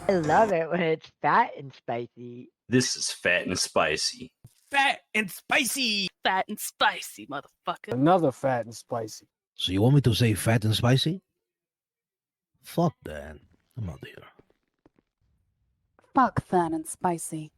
I love it when it's fat and spicy. This is fat and spicy. Fat and spicy. Fat and spicy, motherfucker. Another fat and spicy. So you want me to say fat and spicy? Fuck that. I'm out of here. Fuck fat and spicy.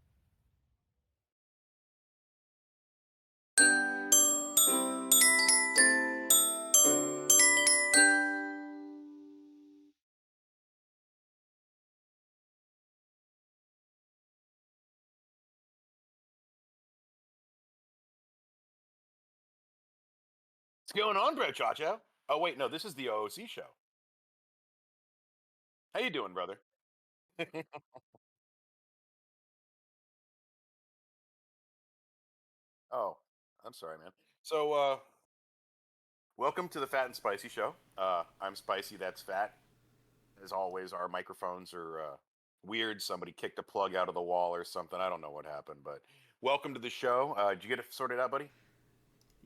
What's going on, bro, Chacho? Oh wait, no, this is the AAC show. How you doing, brother? Oh, I'm sorry, man. So, welcome to the Fat and Spicy show. I'm spicy. That's fat. As always, our microphones are weird. Somebody kicked a plug out of the wall or something. I don't know what happened, but welcome to the show. Did you get it sorted out, buddy?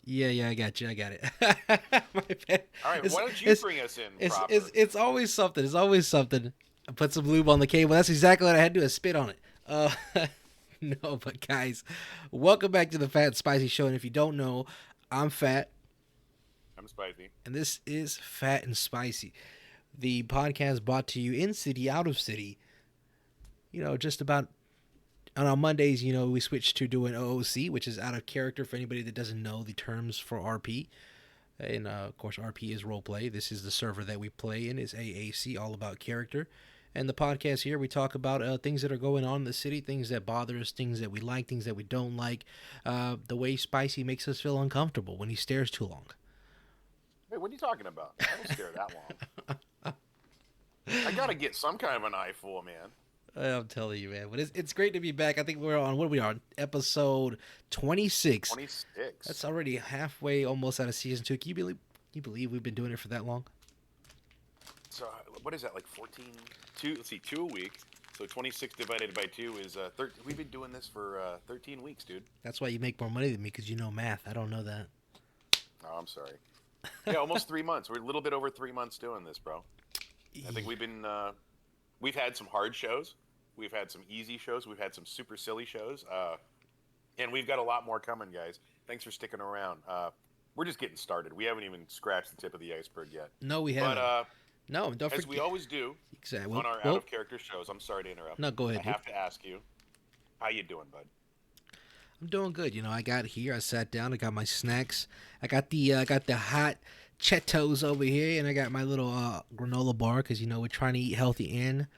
Yeah, I got you. I got it. My bad. All right, why don't you bring us in? It's always something. It's always something. I put some lube on the cable. That's exactly what I had to do. I spit on it. No, but guys, welcome back to the Fat and Spicy show. And if you don't know, I'm Fat. I'm Spicy. And this is Fat and Spicy, the podcast brought to you in city, out of city. You know, just about on Mondays, you know, we switched to doing AAC, which is out of character for anybody that doesn't know the terms for RP. And, of course, RP is roleplay. This is the server that we play in. It's AAC, all about character. And the podcast here, we talk about things that are going on in the city, things that bother us, things that we like, things that we don't like. The way Spicy makes us feel uncomfortable when he stares too long. Hey, what are you talking about? I don't stare that long. I gotta get some kind of an eyeful, man. I'm telling you, man. But it's great to be back. I think we're on, what are we on? Episode 26. 26. That's already halfway, almost out of season 2. Can you believe we've been doing it for that long? So, what is that, like 14? Let's see, 2 a week. So 26 divided by 2 is 13. We've been doing this for 13 weeks, dude. That's why you make more money than me, because you know math. I don't know that. Oh, I'm sorry. Yeah, almost 3 months. We're a little bit over 3 months doing this, bro. I think we've had some hard shows. We've had some easy shows. We've had some super silly shows. And we've got a lot more coming, guys. Thanks for sticking around. We're just getting started. We haven't even scratched the tip of the iceberg yet. No, we haven't. But, no, don't forget. as we always do exactly. on our out-of-character shows, I'm sorry to interrupt. No, go ahead. I have to ask you, how you doing, bud? I'm doing good. You know, I got here. I sat down. I got my snacks. I got the hot Cheetos over here, and I got my little granola bar because, you know, we're trying to eat healthy and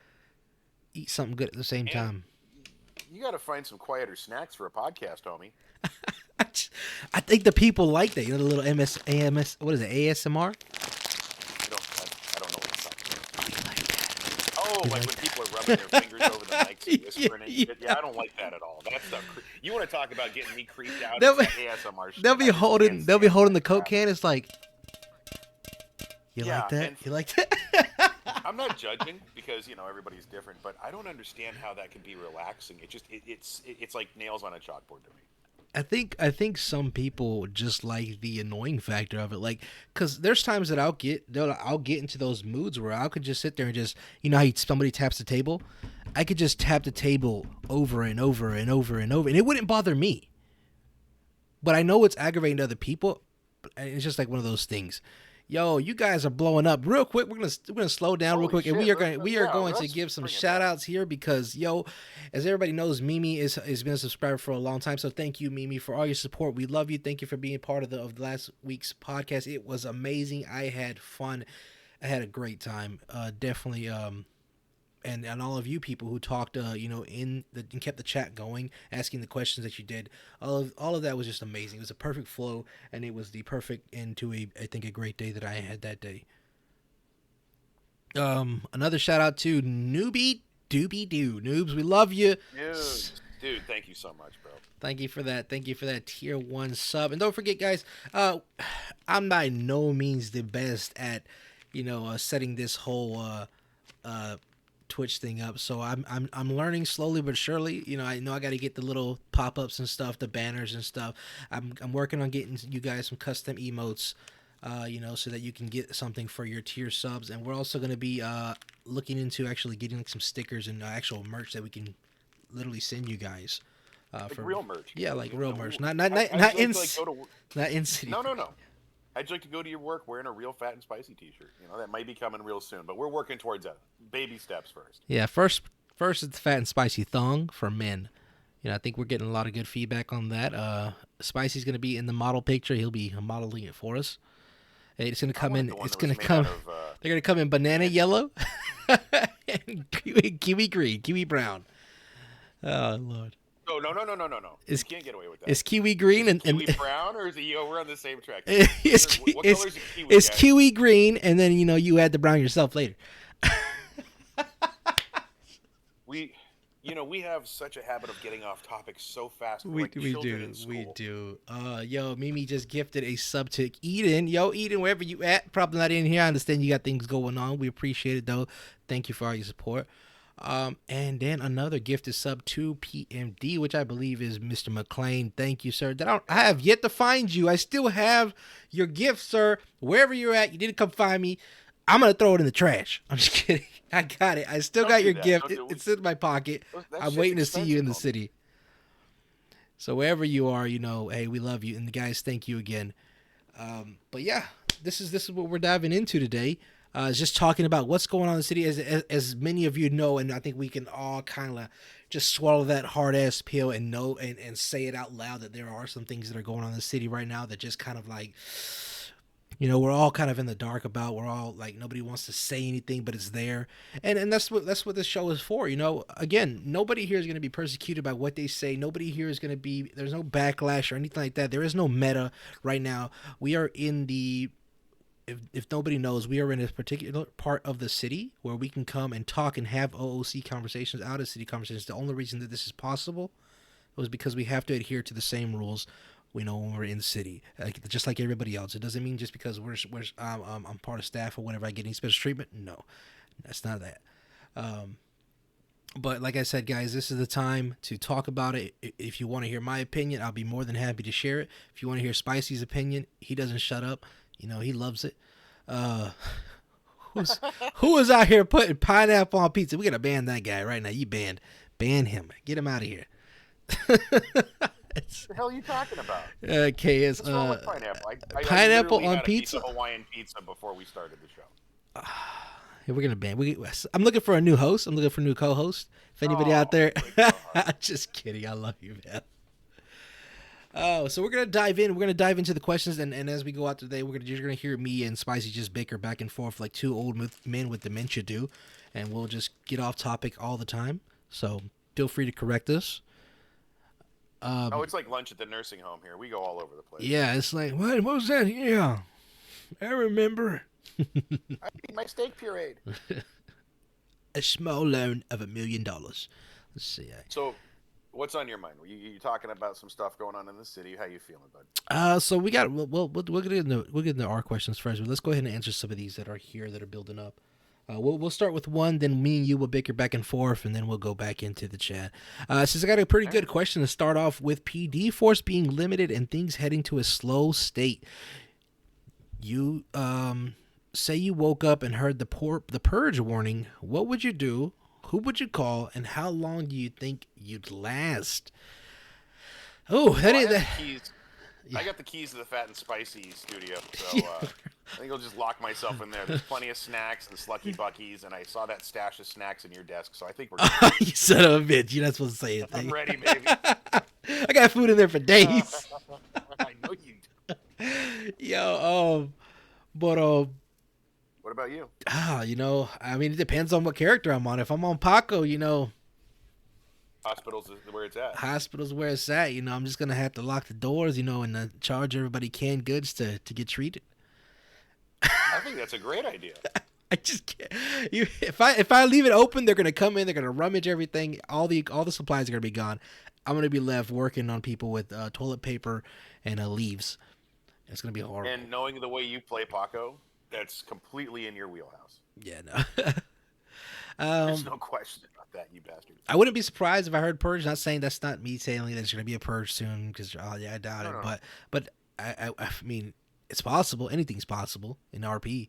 eat something good at the same time. You got to find some quieter snacks for a podcast, homie. I think the people like that. You know, the little AMS, what is it, ASMR? I don't know what it's like. Oh, like when people are rubbing their fingers over the mics and whispering and shit. Yeah, I don't like that at all. That stuff. You want to talk about getting me creeped out? ASMR shit. They'll be holding the Coke can. It's like, you like that? You like that? I'm not judging because, you know, everybody's different, but I don't understand how that can be relaxing. It's like nails on a chalkboard to me. I think some people just like the annoying factor of it, like, cause there's times that I'll get into those moods where I could just sit there and just, you know how somebody taps the table, I could just tap the table over and over and over and over, and it wouldn't bother me. But I know it's aggravating to other people, and it's just like one of those things. Yo, you guys are blowing up real quick. We're gonna slow down real quick, and we are going to give some shout outs here because, yo, as everybody knows, Mimi has been a subscriber for a long time. So thank you, Mimi, for all your support. We love you. Thank you for being part of the last week's podcast. It was amazing. I had fun. I had a great time. Definitely. And all of you people who talked, you know, and kept the chat going, asking the questions that you did, all of that was just amazing. It was a perfect flow, and it was the perfect end to I think a great day that I had that day. Another shout out to Newbie Doobie Doo. Noobs, we love you. Dude, thank you so much, bro. Thank you for that. Thank you for that tier 1 sub. And don't forget, guys, I'm by no means the best at, you know, setting this whole Twitch thing up. So I'm learning slowly but surely. You know I got to get the little pop-ups and stuff, the banners and stuff. I'm working on getting you guys some custom emotes, you know, so that you can get something for your tier subs. And we're also going to be looking into actually getting like some stickers and actual merch that we can literally send you guys. Like for real merch. Yeah, like You real know, merch. I'd Not like in to, like, go to not in city. No. I'd like to go to your work wearing a real Fat and Spicy T-shirt. You know, that might be coming real soon, but we're working towards that. Baby steps first. Yeah, first it's the Fat and Spicy thong for men. You know, I think we're getting a lot of good feedback on that. Spicy's going to be in the model picture. He'll be modeling it for us. It's going to come in. It's going to come. They're going to come in banana yellow, and kiwi green, kiwi brown. Oh Lord. Oh no! You can't get away with that. It's kiwi green and kiwi brown, or is it? We're on the same track. It's What color's a kiwi? It's kiwi green, and then you know you add the brown yourself later. We have such a habit of getting off topic so fast. We do. Yo, Mimi just gifted a sub to Eden. Yo, Eden, wherever you at, probably not in here. I understand you got things going on. We appreciate it though. Thank you for all your support. And then another gifted sub to PMD, which I believe is Mr. McLean. Thank you, sir. I have yet to find you. I still have your gift, sir. Wherever you're at, you didn't come find me. I'm gonna throw it in the trash. I'm just kidding. I got it. I still got your gift. It's in my pocket. I'm waiting to see you in the city. So wherever you are, you know, hey, we love you. And guys, thank you again. But yeah, this is what we're diving into today. Is just talking about what's going on in the city, as many of you know, and I think we can all kind of just swallow that hard ass pill and know and say it out loud that there are some things that are going on in the city right now that just kind of like, you know, we're all kind of in the dark about. We're all like, nobody wants to say anything, but it's there, and that's what this show is for. You know, again, nobody here is going to be persecuted by what they say. Nobody here is going to be. There's no backlash or anything like that. There is no meta right now. We are in the. If nobody knows, we are in a particular part of the city where we can come and talk and have OOC conversations, out of city conversations. The only reason that this is possible was because we have to adhere to the same rules, you know, when we're in the city, just like everybody else. It doesn't mean just because I'm part of staff or whatever I get any special treatment. No, that's not that. But like I said, guys, this is the time to talk about it. If you want to hear my opinion, I'll be more than happy to share it. If you want to hear Spicy's opinion, he doesn't shut up. You know, he loves it. Who is out here putting pineapple on pizza? We gotta ban that guy right now. You ban him. Get him out of here. What the hell are you talking about? Okay, it's What's wrong with pineapple? pineapple I on had pizza. A piece of Hawaiian pizza before we started the show. We're gonna ban. I'm looking for a new host. I'm looking for a new co-host. If anybody out there, just kidding. I love you, man. Oh, so we're gonna dive in. We're gonna dive into the questions, and as we go out today, you're gonna hear me and Spicy just bicker back and forth like two old men with dementia do, and we'll just get off topic all the time. So feel free to correct us. It's like lunch at the nursing home here. We go all over the place. Yeah, it's like what was that? Yeah, I remember. I need my steak pureed. A small loan of $1 million. Let's see. So, what's on your mind? You talking about some stuff going on in the city? How you feeling, bud? So we got we'll get into our questions first, but let's go ahead and answer some of these that are here that are building up. We'll start with one, then me and you will bicker back and forth, and then we'll go back into the chat. Since I got a pretty good question to start off with, PD force being limited and things heading to a slow state. You say you woke up and heard the purge warning. What would you do? Who would you call? And how long do you think you'd last? Oh, I got the keys to the Fat and Spicy studio, so I think I'll just lock myself in there. There's plenty of snacks and Slucky Buckies, and I saw that stash of snacks in your desk, so I think we're good. You son of a bitch. You're not supposed to say it. I'm ready, baby. I got food in there for days. I know you do. Yo, but what about you? you know, I mean, it depends on what character I'm on. If I'm on Paco, you know, Hospital's where it's at. Hospital's where it's at. You know, I'm just gonna have to lock the doors, you know, and charge everybody canned goods to get treated. I think that's a great idea. I just can't. If I leave it open, they're gonna come in. They're gonna rummage everything. All the supplies are gonna be gone. I'm gonna be left working on people with toilet paper and leaves. It's gonna be horrible. And knowing the way you play Paco, that's completely in your wheelhouse. Yeah, no. There's no question about that, you bastard. I wouldn't be surprised if I heard purge. Not saying that's not me saying there's going to be a purge soon, because I doubt it. No. But I mean, it's possible. Anything's possible in RP.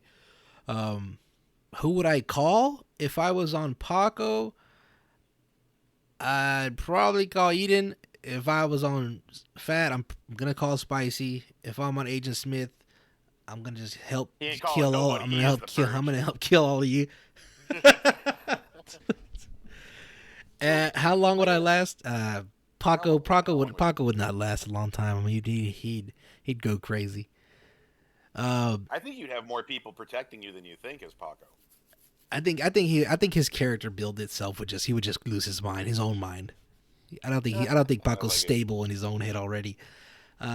Who would I call if I was on Paco? I'd probably call Eden. If I was on Phat, I'm gonna call Spicy. If I'm on Agent Smith, I'm gonna just help He ain't calling kill all. nobody. I'm He gonna is help the kill. purge. I'm gonna help kill all of you. How long would I last? Paco would not last a long time. I mean, he'd go crazy. I think you'd have more people protecting you than you think as Paco. I think his character build itself would just lose his mind, his own mind. I don't think Paco's like it. stable in his own head already.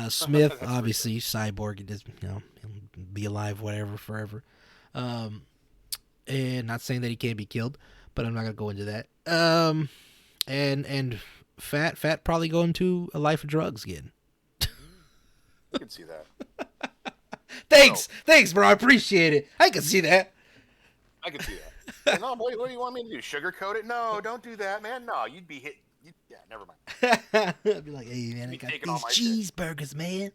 Smith, That's for obviously, cyborg. He just, he'll be alive, whatever, forever. And not saying that he can't be killed, but I'm not gonna go into that. And Phat probably go into a life of drugs again. I can see that. Thanks, bro. I appreciate it. I can see that. I can see that. No, boy, what do you want me to do? Sugarcoat it? No, don't do that, man. No, you'd be hit. Yeah, never mind. I'd be like, hey, man, I Be got taking all these my shit. cheeseburgers, man.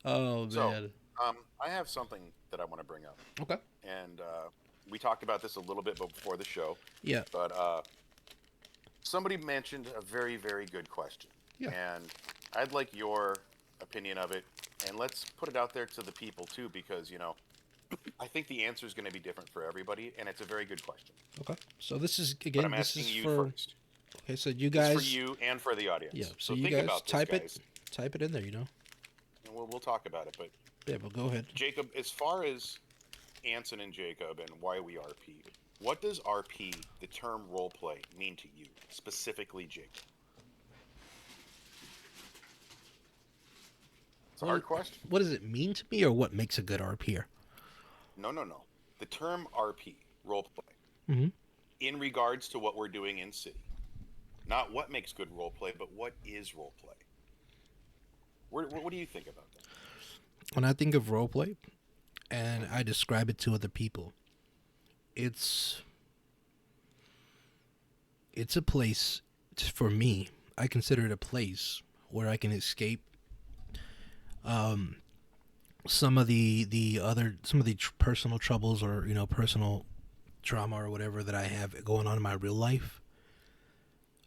Oh, man. So, I have something that I want to bring up. Okay. And we talked about this a little bit before the show. Yeah. But somebody mentioned a very, very good question. Yeah. And I'd like your opinion of it. And let's put it out there to the people, too, because, I think the answer is going to be different for everybody. And it's a very good question. Okay. So this is, But again, I'm this asking is you for... first. Okay, so you It's guys... for you and for the audience. Yeah, so you think guys about this, type guys, type it in there, and we'll talk about it. But Yeah, but go ahead. Jacob, as far as Anson and Jacob and why we RP, what does RP, the term roleplay, mean to you, specifically, Jacob? It's a hard question. What does it mean to me, or what makes a good RPer? No. The term RP, roleplay, Mm-hmm. in regards to what we're doing in City. Not what makes good roleplay, but what is roleplay? What do you think about that? When I think of roleplay, and I describe it to other people, it's a place, for me, I consider it a place where I can escape some of the personal troubles, or personal trauma or whatever that I have going on in my real life.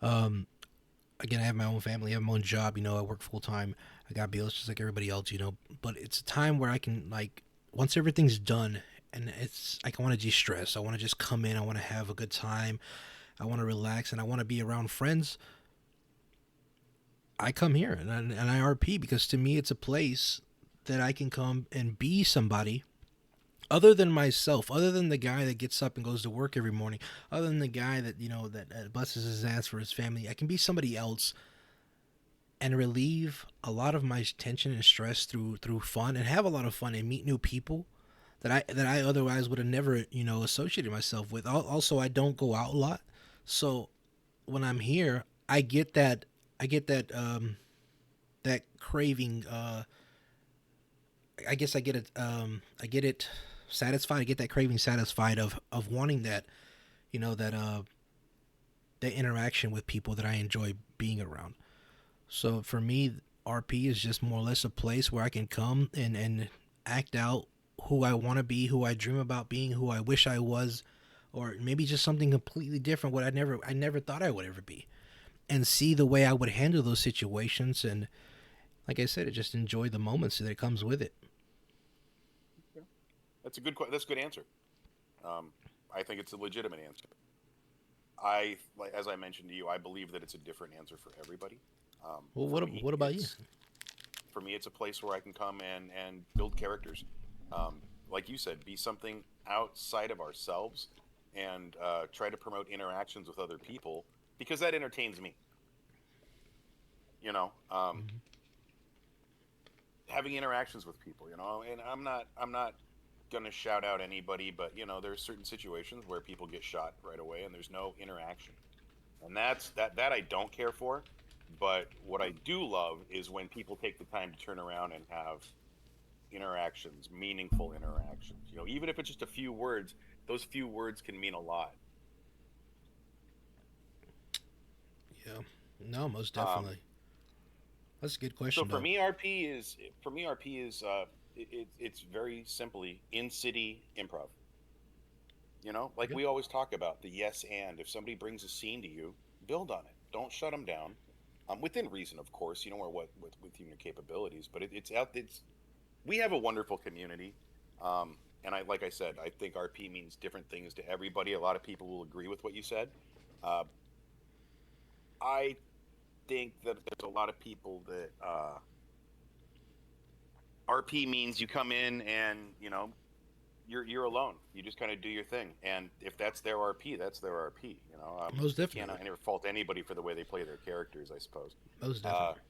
Again, I have my own family, I have my own job, I work full time, I got bills just like everybody else, but it's a time where I can, like, once everything's done, and it's like, I want to de-stress, I want to just come in, I want to have a good time, I want to relax, and I want to be around friends. I come here and I RP, because to me it's a place that I can come and be somebody other than myself, other than the guy that gets up and goes to work every morning, other than the guy that that busts his ass for his family. I can be somebody else and relieve a lot of my tension and stress through fun, and have a lot of fun and meet new people that I otherwise would have never associated myself with. Also, I don't go out a lot, so when I'm here, I get that that craving. I guess I get it satisfied. I get that craving satisfied of wanting that, that interaction with people that I enjoy being around. So for me, RP is just more or less a place where I can come and act out who I want to be, who I dream about being, who I wish I was, or maybe just something completely different, what I never thought I would ever be, and see the way I would handle those situations. And like I said, just enjoy the moments that comes with it. That's a good answer. I think it's a legitimate answer. As I mentioned to you, I believe that it's a different answer for everybody. Well, what about you? For me, it's a place where I can come and build characters. Like you said, be something outside of ourselves, and try to promote interactions with other people, because that entertains me. Having interactions with people, and I'm not gonna shout out anybody, but there's certain situations where people get shot right away and there's no interaction, and that I don't care for. But what I do love is when people take the time to turn around and have interactions, meaningful interactions. You know, even if it's just a few words, those few words can mean a lot. Yeah. No, most definitely. That's a good question. So for though. me, RP is it's very simply in city improv. You know, like Yeah. we always talk about the yes and. If somebody brings a scene to you, build on it. Don't shut them down. Within reason, of course. You know, or what within your capabilities. But it's out. It's we have a wonderful community, and like I said, I think RP means different things to everybody. A lot of people will agree with what you said. Uh, I think that there's a lot of people that RP means you come in and you're alone. You just kind of do your thing, and if that's their RP, that's their RP. Most definitely. I never fault anybody for the way they play their characters, I suppose. Most definitely.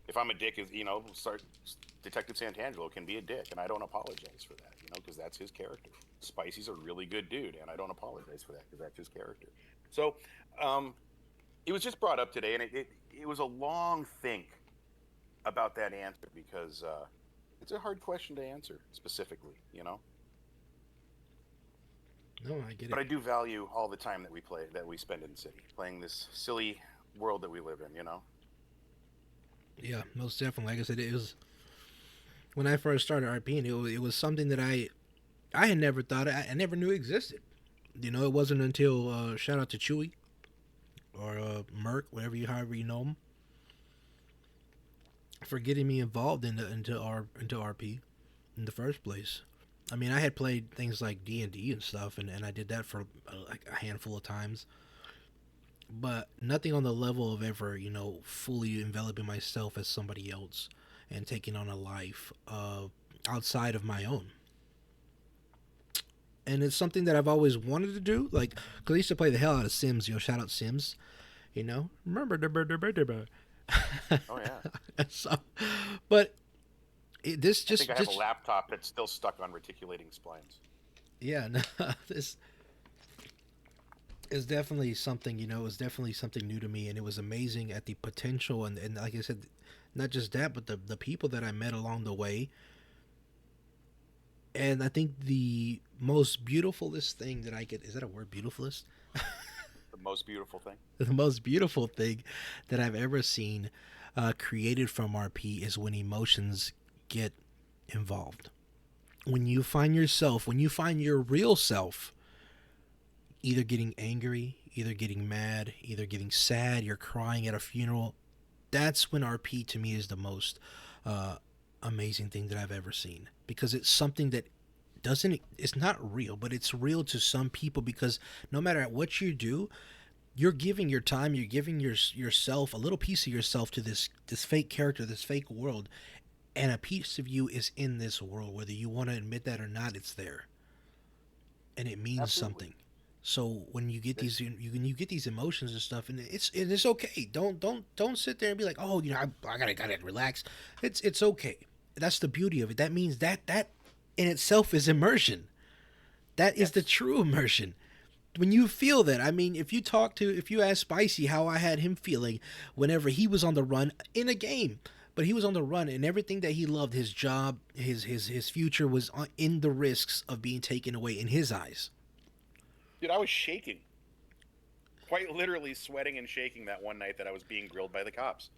If I'm a dick, Detective Santangelo can be a dick, and I don't apologize for that, because that's his character. Spicy's a really good dude, and I don't apologize for that because that's his character. So, it was just brought up today, and it was a long think about that answer because it's a hard question to answer specifically, No, I get it. But I do value all the time that we spend in the city, playing this silly world that we live in, Yeah, most definitely. Like I said, it was when I first started RPing. It was something that I had never thought. I never knew existed. It wasn't until shout out to Chewy or Merc, however you know him, for getting me involved into RP in the first place. I mean, I had played things like D&D and stuff, and I did that for like a handful of times. But nothing on the level of ever, fully enveloping myself as somebody else and taking on a life outside of my own. And it's something that I've always wanted to do. Like, 'cause I used to play the hell out of Sims, shout out Sims, Remember the Oh, yeah. So, but I think I have a laptop that's still stuck on reticulating splines. Yeah, no, this is definitely something, it was definitely something new to me, and it was amazing at the potential, and like I said, not just that, but the people that I met along the way. And I think the most beautifulest thing that I get, is that a word, beautifulest? The most beautiful thing? The most beautiful thing that I've ever seen created from RP is when emotions get involved. When you find your real self, either getting angry, either getting mad, either getting sad, you're crying at a funeral, that's when RP to me is the most amazing thing that I've ever seen. Because it's something that it's not real, but it's real to some people, because no matter what you do, you're giving your time, you're giving yourself, a little piece of yourself to this fake character, this fake world, and a piece of you is in this world, whether you want to admit that or not, it's there. And it means something. So when you get these, you get these emotions and stuff, and it's okay. Don't sit there and be like, oh, I gotta relax. It's okay. That's the beauty of it. That means that in itself is immersion. That is the true immersion. When you feel that, I mean, if you ask Spicy how I had him feeling whenever he was on the run in a game, but he was on the run, and everything that he loved, his job, his future was in the risks of being taken away in his eyes. Dude, I was shaking. Quite literally sweating and shaking that one night that I was being grilled by the cops.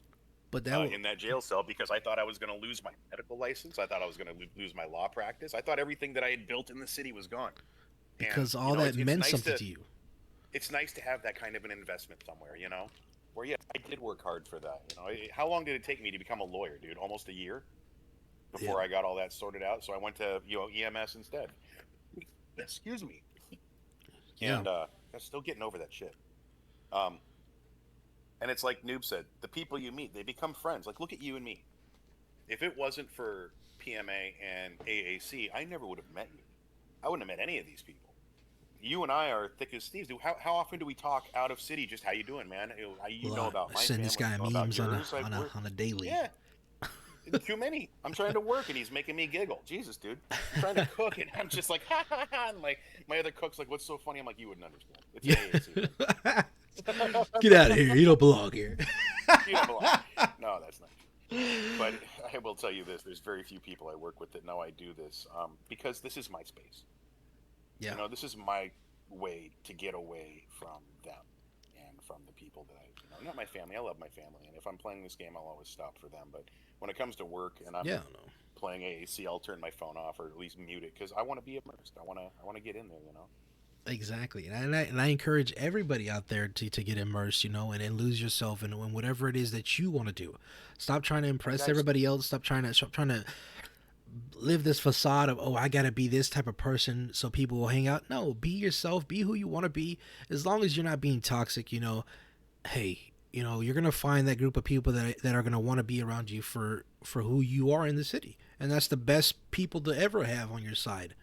But that in that jail cell, because I thought I was going to lose my medical license. I thought I was going to lose my law practice. I thought everything that I had built in the city was gone. Because all that meant something to you. It's nice to have that kind of an investment somewhere, where, yeah, I did work hard for that. How long did it take me to become a lawyer, dude? Almost a year before I got all that sorted out. So I went to, EMS instead. Excuse me. Yeah. And I'm still getting over that shit. And it's like Noob said, the people you meet, they become friends. Like, look at you and me. If it wasn't for PMA and AAC, I never would have met you. I wouldn't have met any of these people. You and I are thick as thieves. Dude, how often do we talk out of city? Just how you doing, man? You know about my I send family. this guy memes on a daily. Yeah. Too many. I'm trying to work and he's making me giggle. Jesus, dude. I'm trying to cook and I'm just like, ha ha ha. And my other cook's like, what's so funny? I'm like, you wouldn't understand. It's AAC. Get out of here. You don't belong here. You don't belong. No, that's not true. But I will tell you this: there's very few people I work with that know I do this, because this is my space. Yeah. You know, this is my way to get away from them and from the people that not my family. I love my family, and if I'm playing this game, I'll always stop for them. But when it comes to work and I'm Yeah. No. playing AAC, I'll turn my phone off or at least mute it because I want to be immersed. I want to get in there. Exactly, and I encourage everybody out there to get immersed, and lose yourself in whatever it is that you want to do. Stop trying to impress Guys, everybody else. Stop trying to live this facade of, oh, I gotta be this type of person so people will hang out. No, be yourself. Be who you want to be. As long as you're not being toxic, hey, you're gonna find that group of people that are gonna want to be around you for who you are in the city, and that's the best people to ever have on your side.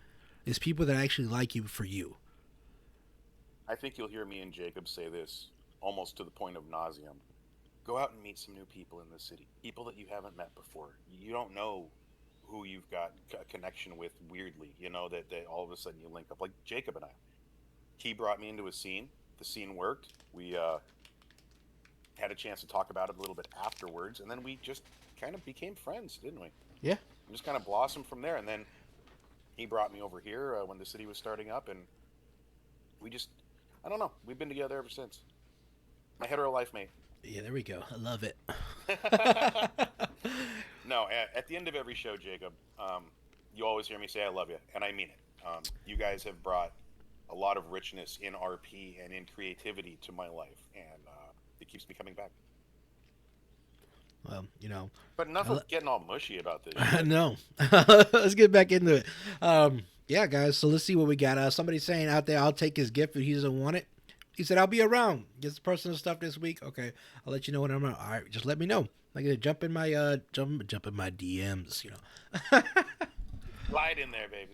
Is people that actually like you for you. I think you'll hear me and Jacob say this almost to the point of nauseum. Go out and meet some new people in the city. People that you haven't met before. You don't know who you've got a connection with weirdly, that all of a sudden you link up. Like Jacob and I. He brought me into a scene. The scene worked. We had a chance to talk about it a little bit afterwards, and then we just kind of became friends, didn't we? Yeah. We just kind of blossomed from there, and then he brought me over here when the city was starting up, and we just... I don't know. We've been together ever since. My hetero life mate. Yeah, there we go. I love it. No, at the end of every show, Jacob, you always hear me say I love you, and I mean it. You guys have brought a lot of richness in RP and in creativity to my life, and it keeps me coming back. Well, But enough of getting all mushy about this. No. Let's get back into it. Yeah, guys, so let's see what we got. Somebody saying out there, I'll take his gift if he doesn't want it. He said, I'll be around. Gets personal stuff this week. Okay, I'll let you know when I'm around. All right, just let me know. I gotta jump in my jump in my DMs, Slide in there, baby.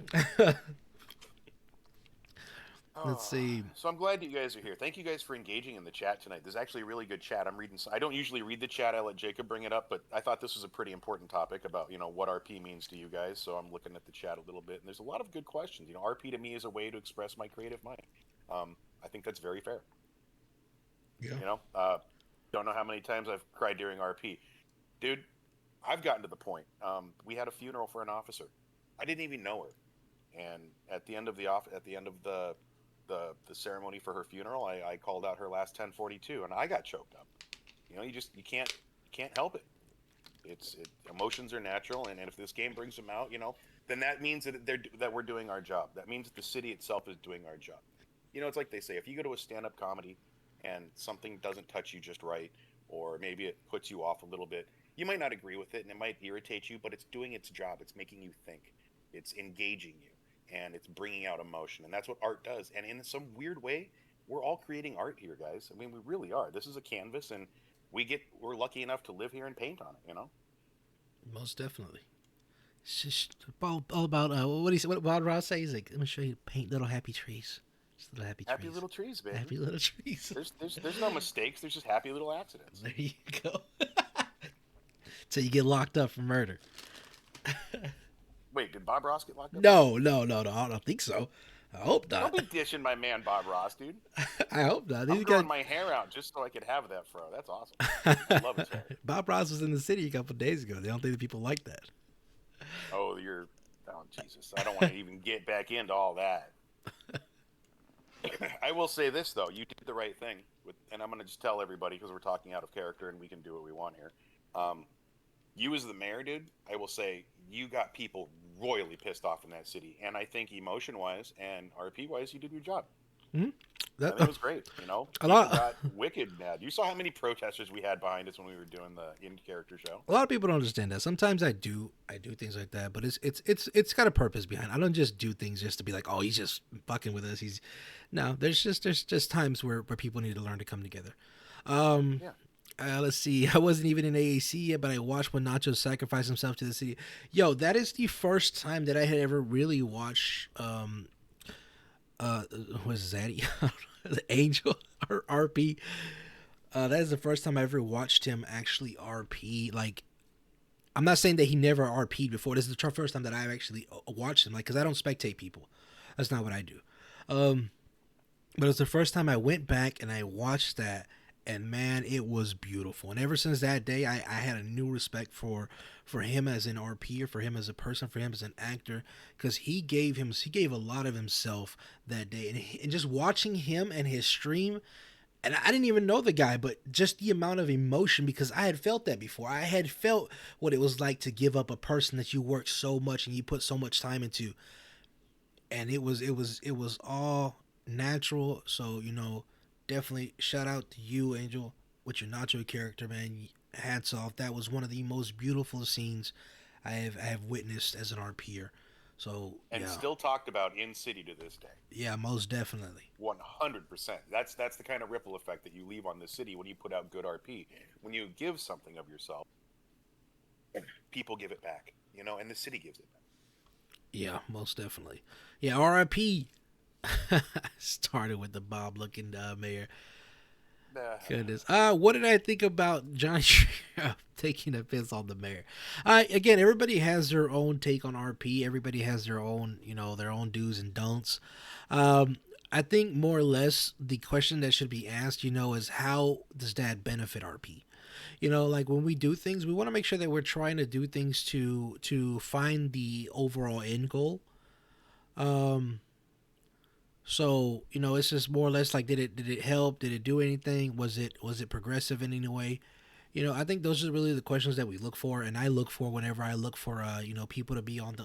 Let's see. So I'm glad you guys are here. Thank you guys for engaging in the chat tonight. There's actually a really good chat. I'm reading. I don't usually read the chat. I let Jacob bring it up, but I thought this was a pretty important topic about what RP means to you guys. So I'm looking at the chat a little bit, and there's a lot of good questions. RP to me is a way to express my creative mind. I think that's very fair. Yeah. Don't know how many times I've cried during RP, dude. I've gotten to the point. We had a funeral for an officer. I didn't even know her, and at the end of the ceremony for her funeral, I called out her last 1042, and I got choked up. You can't help it. Emotions are natural, and if this game brings them out, then that means that we're doing our job. That means that the city itself is doing our job. It's like they say, if you go to a stand-up comedy and something doesn't touch you just right, or maybe it puts you off a little bit, you might not agree with it, and it might irritate you, but it's doing its job. It's making you think. It's engaging you. And it's bringing out emotion, and that's what art does. And in some weird way, we're all creating art here, guys. I mean, we really are. This is a canvas, and we're lucky enough to live here and paint on it. Most definitely. It's just all about what Bob Ross says. He's like, let me show you, paint little happy trees. Just little happy trees. Happy little trees, man. Happy little trees. There's no mistakes. There's just happy little accidents. There you go. Till you get locked up for murder. Wait, did Bob Ross get locked up? No. I don't think so. I hope not. Don't be dishing my man Bob Ross, dude. I hope not. I'm growing my hair out just so I could have that fro. That's awesome. I love his hair. Bob Ross was in the city a couple days ago. They don't think that people like that. Oh, Jesus. I don't want to even get back into all that. I will say this, though. You did the right thing. And I'm going to just tell everybody, because we're talking out of character and we can do what we want here. You as the mayor, dude, I will say you got people royally pissed off in that city. And I think emotion-wise and RP-wise, you did your job. Mm-hmm. I think it was great, A lot got wicked mad. You saw how many protesters we had behind us when we were doing the in-character show. A lot of people don't understand that. Sometimes I do things like that, but it's got a purpose behind it. I don't just do things just to be like, oh, he's just fucking with us. No, there's just times where people need to learn to come together. Let's see. I wasn't even in AAC yet, but I watched when Nacho sacrificed himself to the city. Yo, that is the first time that I had ever really watched what's Zaddy? The Angel or RP. That is the first time I ever watched him actually RP. Like, I'm not saying that he never RP'd before. This is the first time that I've actually watched him. Like, because I don't spectate people. That's not what I do. But it's the first time I went back and I watched that. and man, it was beautiful. And ever since that day, I had a new respect for him as an RP, or for him as a person, for him as an actor, because he gave a lot of himself that day. And just watching him and his stream, and I didn't even know the guy, but just the amount of emotion, because I had felt that before. I had felt what it was like to give up a person that you worked so much and you put so much time into, and it was all natural. So definitely shout out to you, Angel, with your Nacho character, man. Hats off. That was one of the most beautiful scenes I have witnessed as an RPer. So And yeah, still talked about in city to this day. yeah, most definitely. 100%. That's the kind of ripple effect that you leave on the city when you put out good RP. When you give something of yourself, people give it back, and the city gives it back. Yeah, most definitely. Yeah, RIP. Started with the Bob looking mayor. Goodness. What did I think about Johnny taking a piss on the mayor? Again, everybody has their own take on RP. Everybody has their own, their own do's and don'ts. I think more or less the question that should be asked, is how does that benefit RP? Like when we do things, we want to make sure that we're trying to do things to find the overall end goal. So it's just more or less like, did it help? Did it do anything? Was it progressive in any way? I think those are really the questions that we look for, and I look for whenever I look for people to be on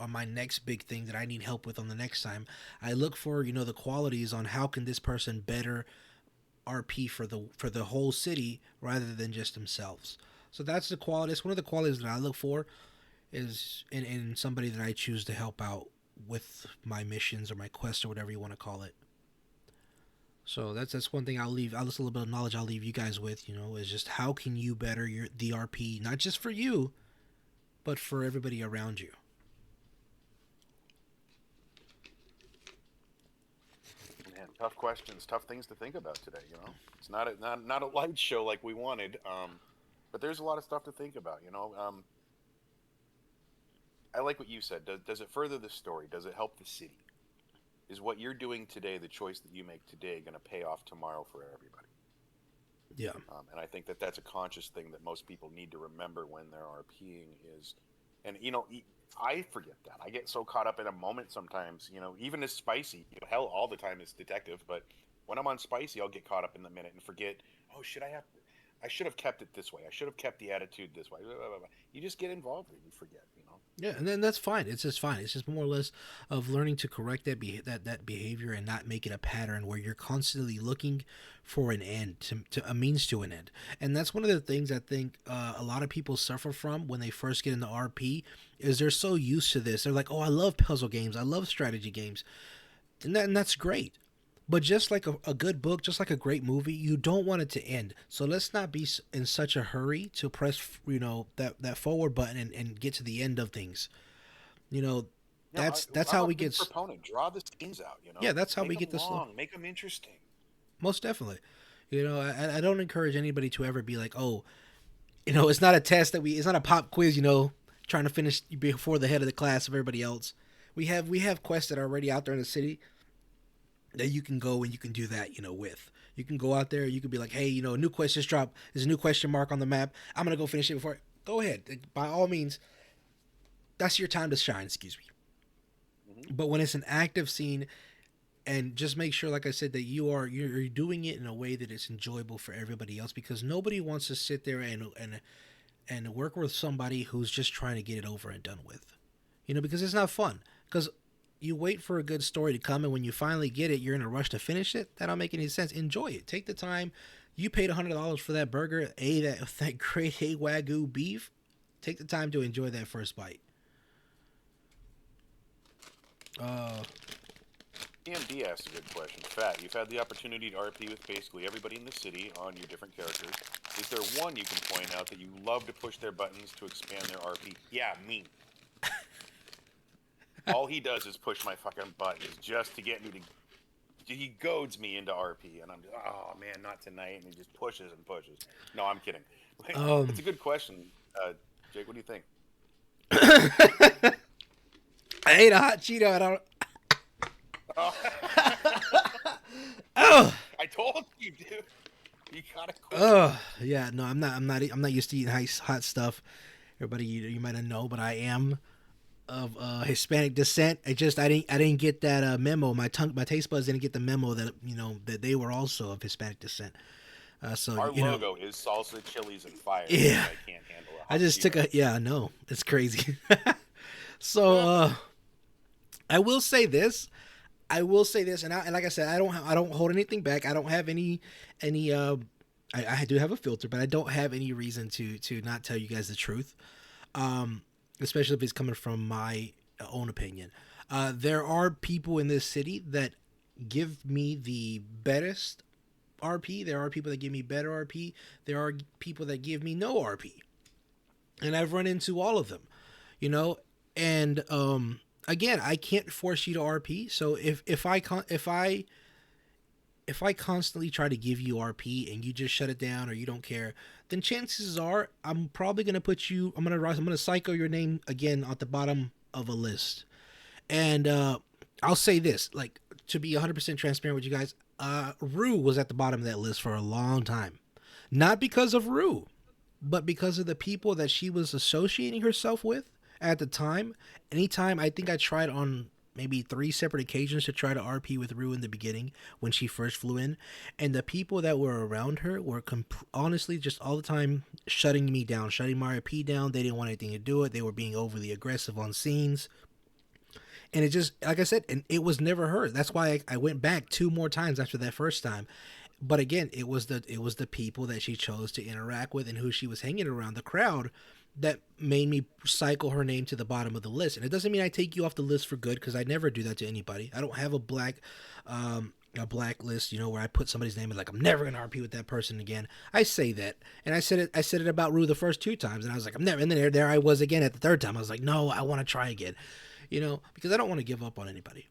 my next big thing that I need help with on the next time. I look for the qualities on how can this person better RP for the whole city rather than just themselves. So that's the quality. It's one of the qualities that I look for is in somebody that I choose to help out with my missions or my quests or whatever you want to call it. So that's one thing I'll leave. That's a little bit of knowledge I'll leave you guys with. Is just how can you better the RP, not just for you, but for everybody around you. Man, tough questions, tough things to think about today. It's not a light show like we wanted, but there's a lot of stuff to think about. I like what you said. Does it further the story? Does it help the city? Is what you're doing today, the choice that you make today, going to pay off tomorrow for everybody? Yeah. And I think that that's a conscious thing that most people need to remember when they're RPing is, and I forget that. I get so caught up in a moment sometimes, even as Spicy, hell, all the time is detective, but when I'm on Spicy, I'll get caught up in the minute and forget, oh, I should have kept it this way. I should have kept the attitude this way. You just get involved and you forget, Yeah, and then that's fine. It's just fine. It's just more or less of learning to correct that behavior and not make it a pattern where you're constantly looking for an end, to a means to an end. And that's one of the things I think a lot of people suffer from when they first get into RP is they're so used to this. They're like, oh, I love puzzle games. I love strategy games. And that's great. But just like a good book, just like a great movie, you don't want it to end. So let's not be in such a hurry to press, that forward button and get to the end of things. That's how we get. Proponent, draw the scenes out. Yeah, that's how make we get them this. long, make them interesting. Most definitely. I don't encourage anybody to ever be like, oh, it's not a test it's not a pop quiz. Trying to finish before the head of the class of everybody else. We have quests that are already out there in the city that you can go and you can do that, with. You can go out there, you can be like, hey, a new quest just dropped. There's a new question mark on the map. I'm going to go finish it before. Go ahead. By all means, that's your time to shine, excuse me. Mm-hmm. But when it's an active scene, and just make sure, like I said, that you're doing it in a way that it's enjoyable for everybody else, because nobody wants to sit there and work with somebody who's just trying to get it over and done with. Because it's not fun. Because you wait for a good story to come, and when you finally get it, you're in a rush to finish it. That don't make any sense. Enjoy it. Take the time. You paid $100 for that burger, that great Wagyu beef. Take the time to enjoy that first bite. EMD asked a good question. Phat, you've had the opportunity to RP with basically everybody in the city on your different characters. Is there one you can point out that you love to push their buttons to expand their RP? Yeah, me. All he does is push my fucking buttons just to get me to... He goads me into RP, and I'm just, oh man, not tonight, and he just pushes and pushes. No, I'm kidding. It's a good question. Jake, what do you think? I ate a hot Cheeto. I don't... Oh. Oh! I told you, dude. You gotta quit. Yeah, no, I'm not used to eating hot stuff. Everybody, you might not know, but I am of Hispanic descent. I didn't get that memo. My taste buds didn't get the memo that that they were also of Hispanic descent. So Our logo is salsa, chilies, and fire. Yeah. I can't handle it. I just took I know it's crazy. So I will say this, and like I said, I don't hold anything back. I don't have any. I do have a filter, but I don't have any reason to not tell you guys the truth. Especially if it's coming from my own opinion. There are people in this city that give me the best RP. There are people that give me better RP. There are people that give me no RP. And I've run into all of them, and again, I can't force you to RP. So if I constantly try to give you RP and you just shut it down or you don't care, then chances are I'm probably going to put you, I'm going to psycho your name again at the bottom of a list. And I'll say this, like, to be 100% transparent with you guys, Rue was at the bottom of that list for a long time. Not because of Rue, but because of the people that she was associating herself with at the time. Anytime, I think I tried on maybe 3 separate occasions to try to RP with Rue in the beginning when she first flew in, and the people that were around her were honestly just all the time shutting me down, shutting my RP down. They didn't want anything to do it. They were being overly aggressive on scenes, and it just, like I said, and it was never her. That's why I went back 2 more times after that first time. But again, it was the people that she chose to interact with and who she was hanging around, the crowd, that made me cycle her name to the bottom of the list. And it doesn't mean I take you off the list for good, because I never do that to anybody. I don't have a blacklist, where I put somebody's name and like, I'm never gonna RP with that person again. I say that, and I said it about Rue the first 2 times, and I was like, I'm never. And then there I was again at the 3rd time. I was like, no, I want to try again, because I don't want to give up on anybody.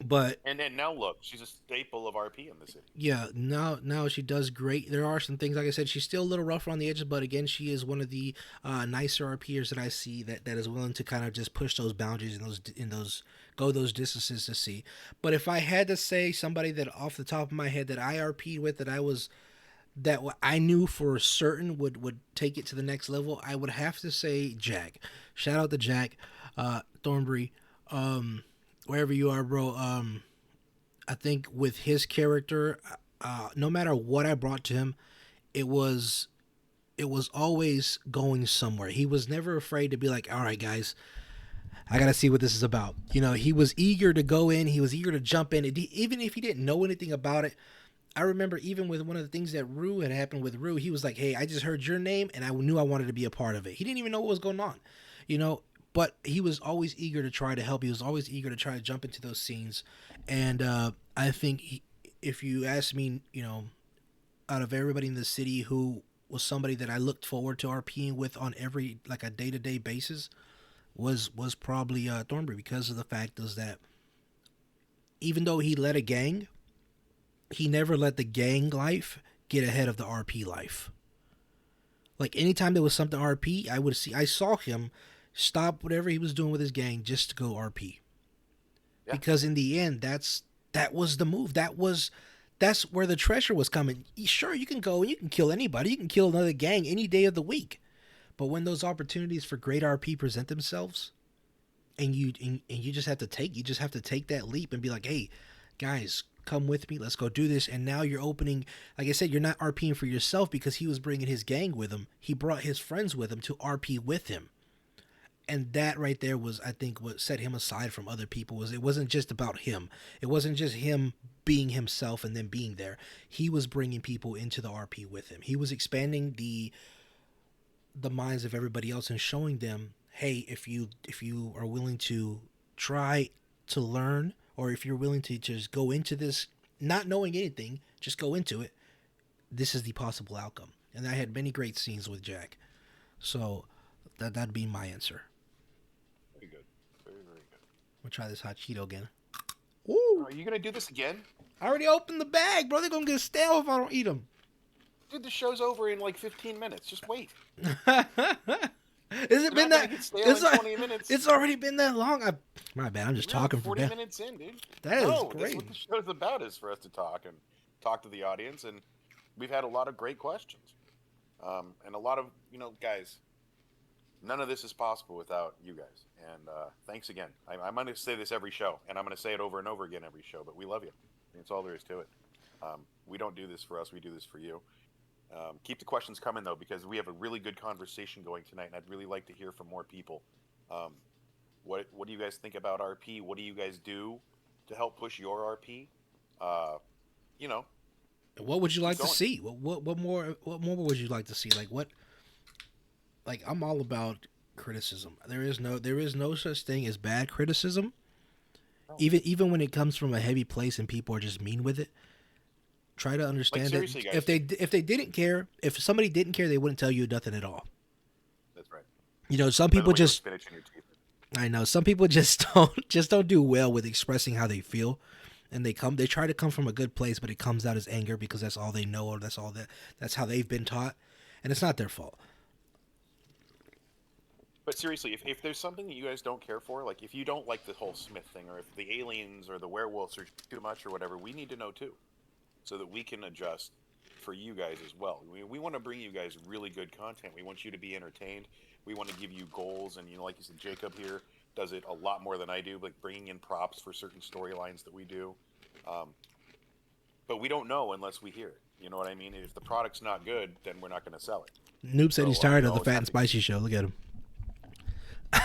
But and then now look, she's a staple of RP in the city. Yeah, now she does great. There are some things, like I said, she's still a little rougher on the edges, but again, she is one of the nicer RPers that I see that is willing to kind of just push those boundaries and go those distances to see. But if I had to say somebody that off the top of my head that I RP'd with that I knew for certain would take it to the next level, I would have to say Jack. Shout out to Jack Thornbury. Wherever you are, bro, I think with his character, no matter what I brought to him, it was always going somewhere. He was never afraid to be like, all right, guys, I got to see what this is about. He was eager to go in. He was eager to jump in. Even if he didn't know anything about it, I remember even with one of the things that had happened with Rue, he was like, hey, I just heard your name, and I knew I wanted to be a part of it. He didn't even know what was going on, But he was always eager to try to help. He was always eager to try to jump into those scenes. And I think if you ask me, out of everybody in the city who was somebody that I looked forward to RPing with on every, like, a day-to-day basis, was probably Thornbury, because of the fact is that even though he led a gang, he never let the gang life get ahead of the RP life. Like, anytime there was something RP, I saw him stop whatever he was doing with his gang just to go RP. Yeah. Because in the end, that was the move. That's where the treasure was coming. Sure, you can go and you can kill anybody. You can kill another gang any day of the week. But when those opportunities for great RP present themselves, and you just have to take that leap and be like, hey, guys, come with me. Let's go do this. And now you're opening, like I said, you're not RPing for yourself because he was bringing his gang with him. He brought his friends with him to RP with him. And that right there was, I think, what set him aside from other people. It wasn't just about him. It wasn't just him being himself and then being there. He was bringing people into the RP with him. He was expanding the minds of everybody else and showing them, hey, if you are willing to try to learn, or if you're willing to just go into this not knowing anything, just go into it, this is the possible outcome. And I had many great scenes with Jack. So that'd be my answer. Very good. Very, very good. We'll try this hot Cheeto again. Ooh. Are you going to do this again? I already opened the bag, bro. They're going to get stale if I don't eat them. Dude, the show's over in like 15 minutes. Just wait. Has it been that? It's already been that long. My bad. I'm just talking for 40 minutes in, dude. That is great. That's what the show's about, is for us to talk and talk to the audience. And we've had a lot of great questions, and a lot of guys. None of this is possible without you guys. And thanks again. I'm going to say this every show, and I'm going to say it over and over again every show. But we love you. That's all there is to it. We don't do this for us. We do this for you. Keep the questions coming, though, because we have a really good conversation going tonight, and I'd really like to hear from more people. What do you guys think about RP? What do you guys do to help push your RP? What would you like to see? What more would you like to see? Like I'm all about criticism. There is no such thing as bad criticism. No. Even when it comes from a heavy place and people are just mean with it. Try to understand that guys. if they didn't care, if somebody didn't care, they wouldn't tell you nothing at all. That's right. Some people just spinach in your teeth. I know some people just don't do well with expressing how they feel, and they try to come from a good place, but it comes out as anger because that's all they know or that's how they've been taught, and it's not their fault. But seriously, if there's something that you guys don't care for, like if you don't like the whole Smith thing, or if the aliens or the werewolves are too much or whatever, we need to know too, so that we can adjust for you guys as well. We want to bring you guys really good content. We want you to be entertained. We want to give you goals, and like you said, Jacob here does it a lot more than I do, like bringing in props for certain storylines that we do. But we don't know unless we hear it. You know what I mean? If the product's not good, then we're not going to sell it. Noob said he's tired of the Fat and Spicy show. Look at him.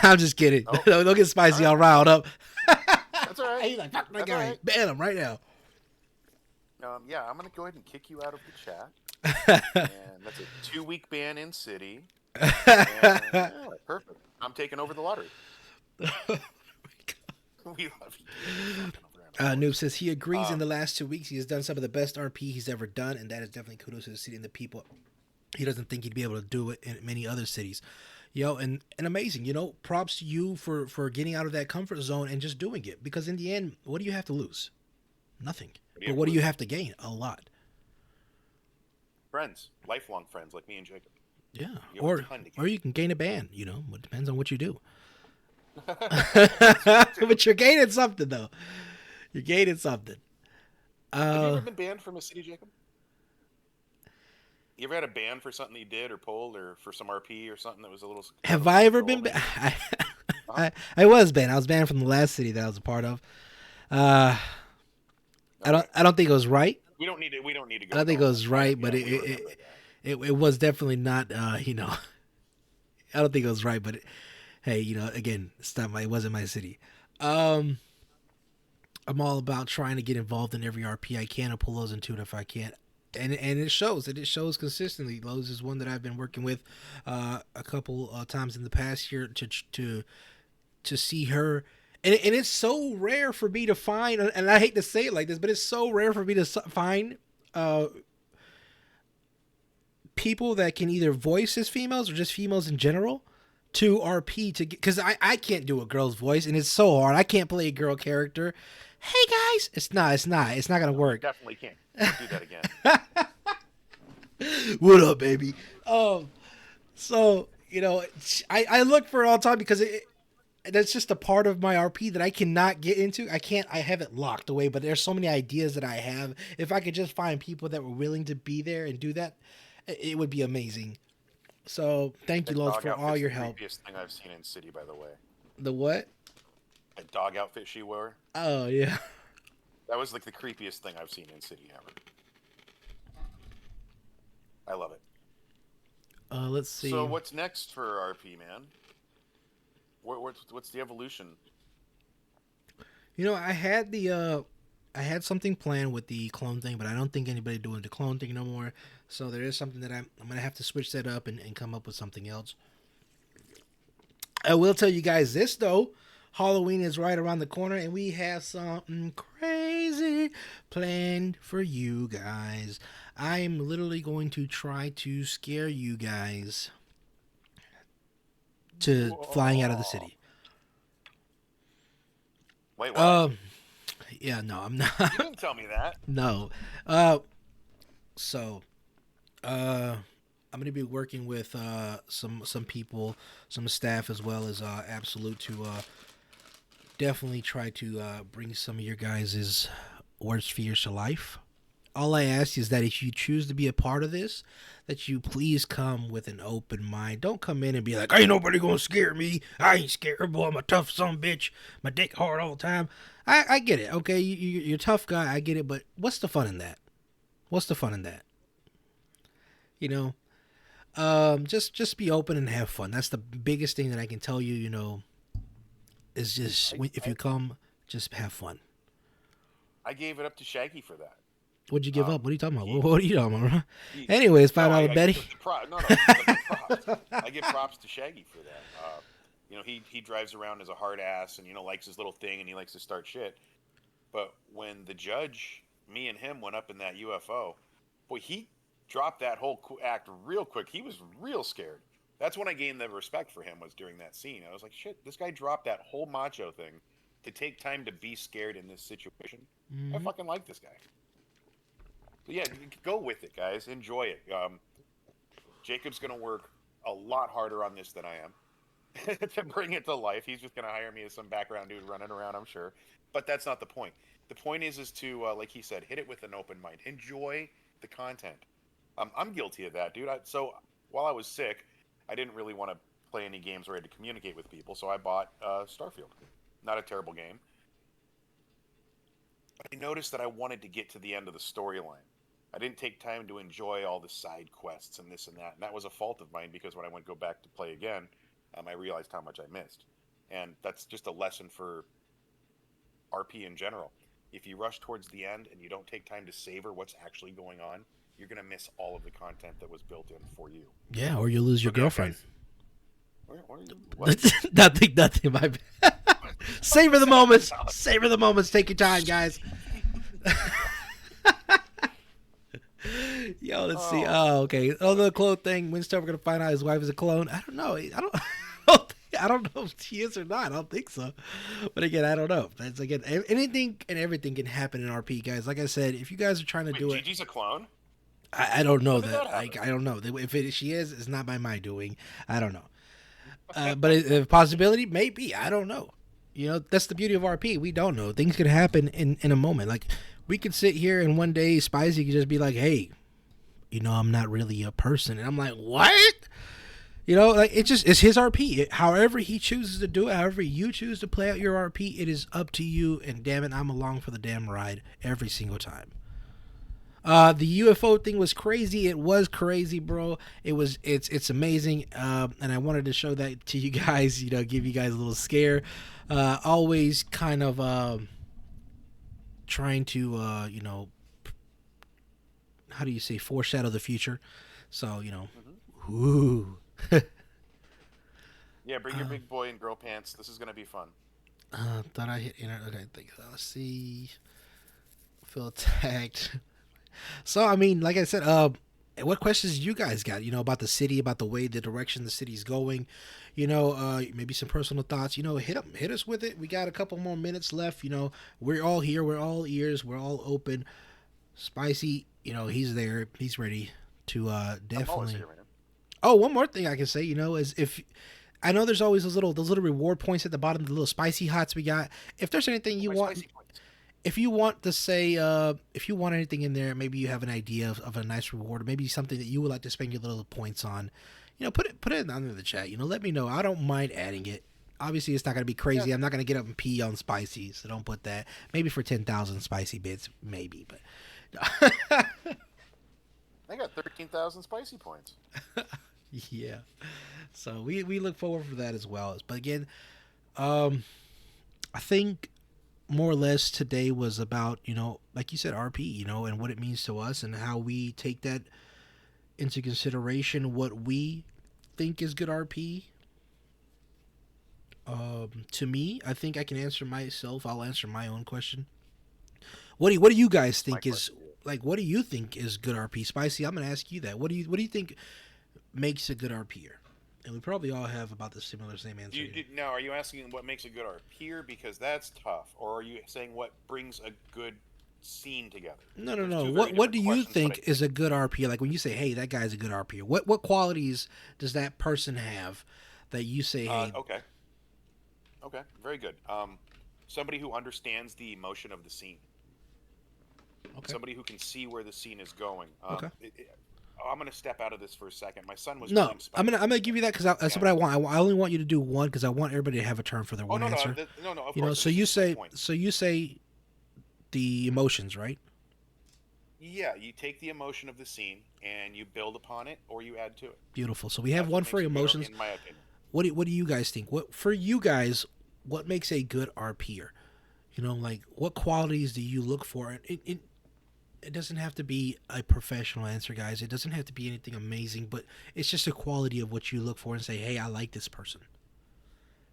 I'm just kidding. Oh. Don't get Spicy all riled up. That's all right. He's like, fuck that guy. Right. Ban him right now. Yeah, I'm going to go ahead and kick you out of the chat. And that's a 2-week ban in city. And, perfect. I'm taking over the lottery. We love you. Noob says he agrees in the last 2 weeks he has done some of the best RP he's ever done, and that is definitely kudos to the city and the people. He doesn't think he'd be able to do it in many other cities. And amazing, props to you for getting out of that comfort zone and just doing it. Because in the end, what do you have to lose? Nothing. But what do you have to gain? A lot. Friends. Lifelong friends like me and Jacob. Yeah. Or you can gain a band, It depends on what you do. But you're gaining something, though. You're gaining something. Have you ever been banned from a city, Jacob? You ever had a ban for something you did or pulled, or for some RP or something that was a little... Have I ever been banned? I was banned. I was banned from the last city that I was a part of. I don't think it was right. We don't need to go. I don't think it was right, but it was definitely not. I don't think it was right, but hey, again, it wasn't my city. I'm all about trying to get involved in every RP I can and pull those into it if I can. And it shows. It shows consistently. Lowe's is one that I've been working with a couple times in the past year to see her. And it's so rare for me to find, and I hate to say it like this, but it's so rare for me to find people that can either voice as females or just females in general to RP to get, because I can't do a girl's voice, and it's so hard. I can't play a girl character. Hey guys, it's not gonna work. Definitely can't do that again. What up, baby? So I look for it all the time because that's just a part of my RP that I cannot get into. I have it locked away, but there's so many ideas that I have. If I could just find people that were willing to be there and do that, it would be amazing. So thank you, Lowe's, for all your help. The creepiest thing I've seen in city, by the way. The what? A dog outfit she wore. Oh yeah. That was like the creepiest thing I've seen in city ever. I love it. Let's see. So what's next for RP, man? What's the evolution? I had something planned with the clone thing, but I don't think anybody doing the clone thing no more. So there is something that I'm gonna have to switch that up and come up with something else. I will tell you guys this though. Halloween is right around the corner, and we have something crazy planned for you guys. I'm literally going to try to scare you guys to flying out of the city. Wait, what? Yeah, no, I'm not. You didn't tell me that. No. So, I'm going to be working with some people, some staff, as well as Absolute to definitely try to bring some of your guys' worst fears to life. all I ask is that if you choose to be a part of this, that you please come with an open mind. Don't come in and be like, ain't nobody gonna scare me. I ain't scared, boy. I'm a tough son bitch. My dick hard all the time. I get it, okay? You're a tough guy. I get it, but what's the fun in that? What's the fun in that? You know, just be open and have fun. That's the biggest thing that I can tell you. You know, is just if you come, just have fun. I gave it up to Shaggy for that. What'd you give up? What are you talking about? What are you talking about, bro? Anyways, $5 Betty. I give props to Shaggy for that. You know, he drives around as a hard ass and, you know, likes his little thing and he likes to start shit. But when the judge, me and him went up in that UFO, boy, he dropped that whole act real quick. He was real scared. That's when I gained the respect for him, was during that scene. I was like, shit, this guy dropped that whole macho thing to take time to be scared in this situation. I fucking like this guy. So yeah, go with it, guys. Enjoy it. Jacob's going to work a lot harder on this than I am to bring it to life. He's just going to hire me as some background dude running around, I'm sure. But that's not the point. The point is to, like he said, hit it with an open mind. Enjoy the content. I'm guilty of that, dude. So while I was sick, I didn't really want to play any games where I had to communicate with people, so I bought Starfield. Not a terrible game. But I noticed that I wanted to get to the end of the storyline. I didn't take time to enjoy all the side quests and this and that. And that was a fault of mine, because when I went to go back to play again, I realized how much I missed. And that's just a lesson for RP in general. If you rush towards the end and you don't take time to savor what's actually going on, you're going to miss all of the content that was built in for you. Yeah, or you lose your girlfriend. What? Nothing, my bad. Savor the moments. Savor the moments. Take your time, guys. Yo, let's see. Oh, okay. Oh, the clone thing. When's Trevor gonna find out his wife is a clone? I don't know. I don't know if she is or not. I don't think so. But again, I don't know. That's again, anything and everything can happen in RP, guys. Like I said, if you guys are trying to do it, Gigi's a clone. I don't know that. I don't know. If she is, it's not by my doing. I don't know. But a possibility, maybe. I don't know. You know, that's the beauty of RP. We don't know. Things could happen in a moment. Like, we could sit here and one day Spicy could just be like, hey, you know, I'm not really a person. And I'm like, what? You know, like, it's his RP. However he chooses to do it, however you choose to play out your RP, it is up to you. And damn it, I'm along for the damn ride every single time. The UFO thing was crazy. It was crazy, bro. It's amazing. And I wanted to show that to you guys, you know, give you guys a little scare. Always kind of trying to, you know, how do you say, foreshadow the future. So, you know, ooh. Yeah, bring your big boy in girl pants. This is going to be fun. Thought I hit enter. Okay, let's see. Feel attacked. So, I mean, like I said, what questions you guys got, you know, about the city, about the way, the direction the city's going, you know, maybe some personal thoughts, you know, hit us with it. We got a couple more minutes left. You know, we're all here. We're all ears. We're all open. Spicy, you know, he's there. He's ready to, definitely. Here, man. Oh, one more thing I can say, you know, is if I know there's always those little reward points at the bottom, the little spicy hots we got. If there's anything you want, if you want to say, if you want anything in there, maybe you have an idea of a nice reward, or maybe something that you would like to spend your little points on, you know, put it under the chat. You know, let me know. I don't mind adding it. Obviously, it's not going to be crazy. Yeah. I'm not going to get up and pee on spicy, so don't put that. Maybe for 10,000 spicy bits, maybe, but. I got 13,000 spicy points. Yeah. So we look forward for that as well. But again, I think more or less today was about, you know, like you said, RP, you know, and what it means to us and how we take that into consideration, what we think is good RP. To me, I think I can answer myself. I'll answer my own question. What do you guys think is like? What do you think is good RP? Spicy, I'm gonna ask you that. What do you think makes a good RPer? And we probably all have about the same answer. Now, are you asking what makes a good RPer? Because that's tough. Or are you saying what brings a good scene together? No. What do you think is a good RPer? Like when you say, hey, that guy's a good RPer. What qualities does that person have that you say, hey? Okay, very good. Somebody who understands the emotion of the scene. Okay. Somebody who can see where the scene is going. Okay. I'm gonna step out of this for a second. My son was No, playing I'm Spider-Man. gonna give you that because that's what I want. I only want you to do one because I want everybody to have a turn for their Oh one no, answer. no, no. Of You know, course, so this you is my say point. the emotions, right? Yeah, you take the emotion of the scene and you build upon it, or you add to it. Beautiful. So we have That's one what for makes a good, emotions. in my opinion. What do you guys think? What for you guys? What makes a good RPer? You know, like what qualities do you look for? And it doesn't have to be a professional answer, guys. It doesn't have to be anything amazing, but it's just a quality of what you look for and say, hey, I like this person,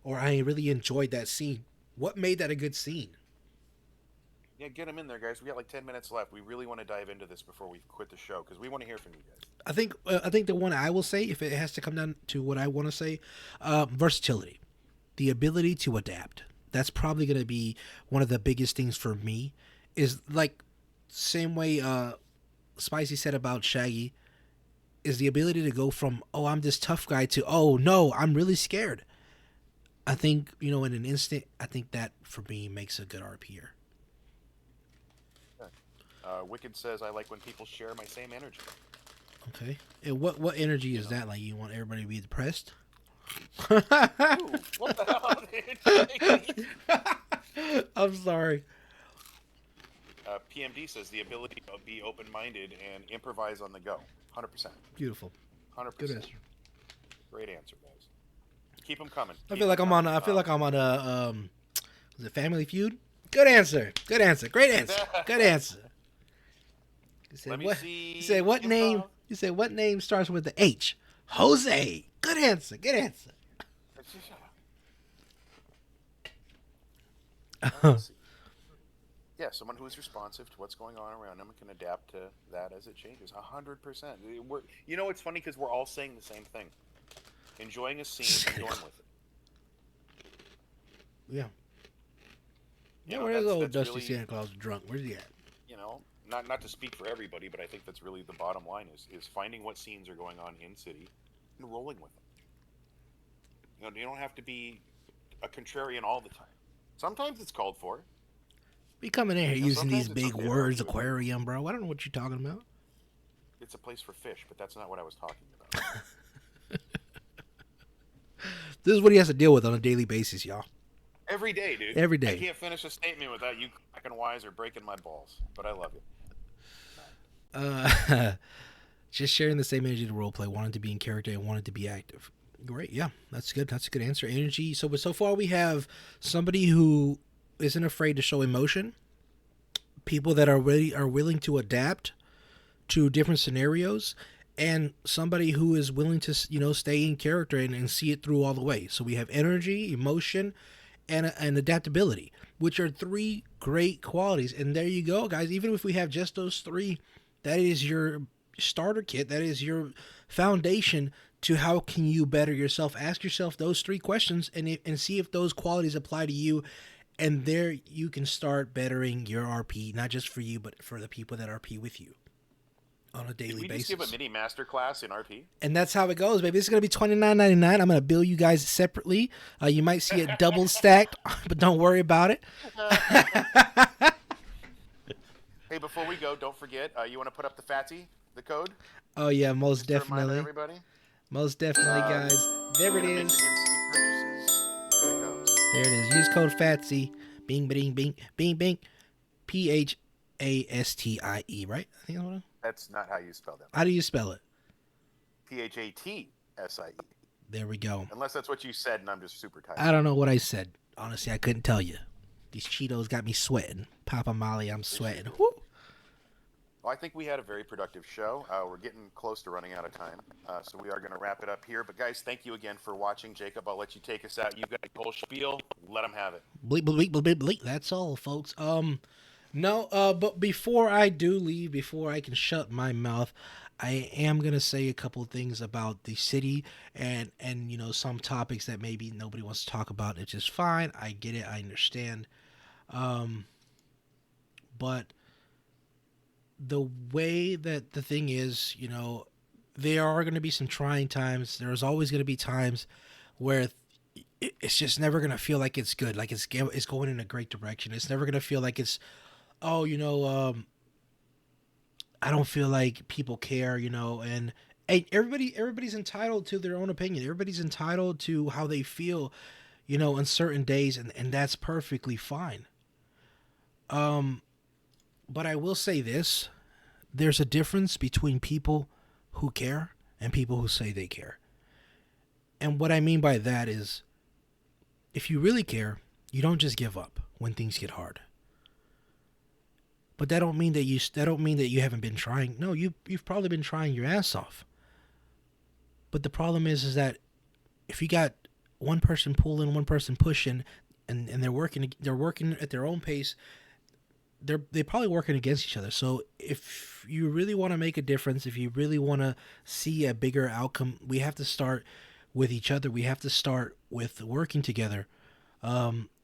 or I really enjoyed that scene. What made that a good scene? Yeah, get them in there, guys. We got like 10 minutes left. We really want to dive into this before we quit the show because we want to hear from you guys. I think the one I will say, if it has to come down to what I want to say, versatility, the ability to adapt. That's probably going to be one of the biggest things for me. Is like same way Spicy said about Shaggy, is the ability to go from I'm this tough guy to no, I'm really scared. I think in an instant. I think that for me makes a good RPer. Wicked says, I like when people share my same energy. Okay. And what energy is that? Like you want everybody to be depressed? Ooh, what the hell, dude? I'm sorry. PMD says the ability to be open-minded and improvise on the go. 100%. Beautiful. 100%. Good answer. Great answer, guys. Keep them coming. I feel like I'm on a was it Family Feud? Good answer. Good answer. Great answer. Good answer. You said Let me what? see. You said what name? Improv. You said what name starts with the H? Jose. Good answer. Good answer. Let's see. Yeah, someone who is responsive to what's going on around them and can adapt to that as it changes. 100%. It's funny because we're all saying the same thing. Enjoying a scene and going with it. Yeah. You know, Where's that's old Dusty really, Santa Claus drunk? Where's he at? Not to speak for everybody, but I think that's really the bottom line is finding what scenes are going on in city and rolling with them. You don't have to be a contrarian all the time. Sometimes it's called for. Be coming in here using these sometimes it's big okay to words, argue with aquarium, bro. I don't know what you're talking about. It's a place for fish, but that's not what I was talking about. This is what he has to deal with on a daily basis, y'all. Every day, dude. Every day. I can't finish a statement without you cracking wise or breaking my balls. But I love you. Just sharing the same energy to roleplay, wanted to be in character and wanted to be active. Great, yeah, that's good. That's a good answer. Energy. So far we have somebody who isn't afraid to show emotion, people that are willing to adapt to different scenarios, and somebody who is willing to stay in character and see it through all the way. So we have energy, emotion, and adaptability, which are three great qualities. And there you go, guys. Even if we have just those three, that is your starter kit. That is your foundation to how can you better yourself. Ask yourself those three questions and see if those qualities apply to you. And there you can start bettering your RP, not just for you, but for the people that RP with you on a daily Did we basis. just give a mini masterclass in RP? And that's how it goes, baby. This is going to be $29.99. I'm going to bill you guys separately. You might see it double stacked, but don't worry about it. Hey, before we go, don't forget, you want to put up the code? Oh, yeah, most Just to remind definitely. everybody? Most definitely, guys. There it is. There it comes. There it is. Use code FATSY. Bing, bing, bing, bing, bing. PHASTIE, right? I think that's what That's not how you spell that. How do you spell it? PHATSIE. There we go. Unless that's what you said, and I'm just super tired. I don't know what I said. Honestly, I couldn't tell you. These Cheetos got me sweating. Papa Molly, I'm sweating. Woo. Well, I think we had a very productive show. We're getting close to running out of time, so we are going to wrap it up here. But guys, thank you again for watching. Jacob, I'll let you take us out. You got a whole spiel. Let them have it. Bleep, bleep, bleep, bleep, bleep. That's all, folks. But before I do leave, before I can shut my mouth, I am gonna say a couple of things about the city and some topics that maybe nobody wants to talk about. It's just fine. I get it. I understand. But the way that the thing is, there are going to be some trying times. There's always going to be times where it's just never going to feel like it's good, like it's going in a great direction. It's never going to feel like it's, I don't feel like people care, you know, and hey, everybody's entitled to their own opinion. Everybody's entitled to how they feel, you know, on certain days, and that's perfectly fine. But I will say this, there's a difference between people who care and people who say they care. And what I mean by that is, if you really care, you don't just give up when things get hard. But that don't mean that you haven't been trying. No, you've probably been trying your ass off. But the problem is that if you got one person pulling, one person pushing, and they're working at their own pace, they're probably working against each other. So if you really want to make a difference, if you really want to see a bigger outcome, we have to start with each other. We have to start with working together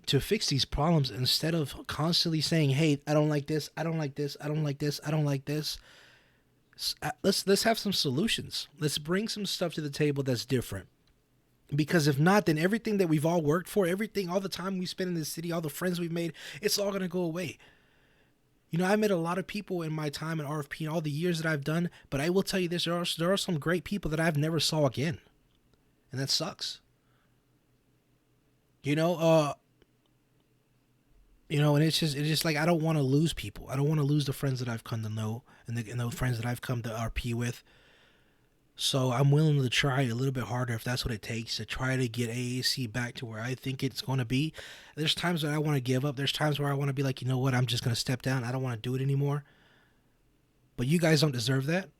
to fix these problems, instead of constantly saying, hey, I don't like this, I don't like this, I don't like this, I don't like this. Let's have some solutions. Let's bring some stuff to the table that's different. Because if not, then everything that we've all worked for, all the time we spent in this city, all the friends we've made, it's all going to go away. You know, I met a lot of people in my time in RFP and all the years that I've done, but I will tell you this, there are some great people that I've never saw again. And that sucks. And it's just like, I don't want to lose people. I don't want to lose the friends that I've come to know and the friends that I've come to RP with. So I'm willing to try a little bit harder if that's what it takes to try to get AAC back to where I think it's going to be. There's times that I want to give up. There's times where I want to be like, you know what, I'm just going to step down. I don't want to do it anymore. But you guys don't deserve that.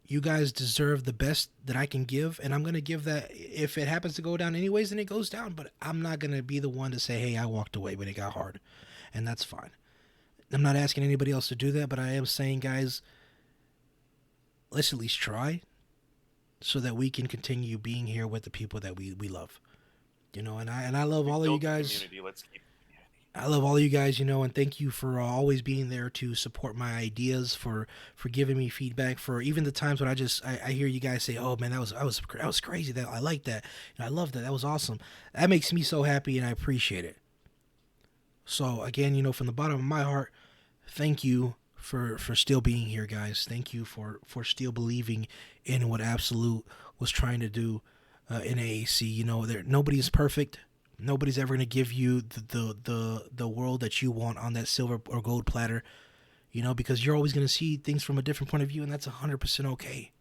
You guys deserve the best that I can give, and I'm going to give that. If it happens to go down anyways, then it goes down. But I'm not going to be the one to say, hey, I walked away when it got hard. And that's fine. I'm not asking anybody else to do that, but I am saying, guys, let's at least try so that we can continue being here with the people that we love. You know, and I love all of you guys. Let's keep I love all of you guys, you know, and thank you for always being there to support my ideas, for giving me feedback, for even the times when I hear you guys say, oh man, that was crazy, that I like that, and I love that was awesome. That makes me so happy, and I appreciate it. So again, you know, from the bottom of my heart, thank you for still being here, guys. Thank you for still believing in what Absolute was trying to do in AAC. You know, nobody's perfect. Nobody's ever going to give you the world that you want on that silver or gold platter, you know, because you're always going to see things from a different point of view, and that's 100% okay.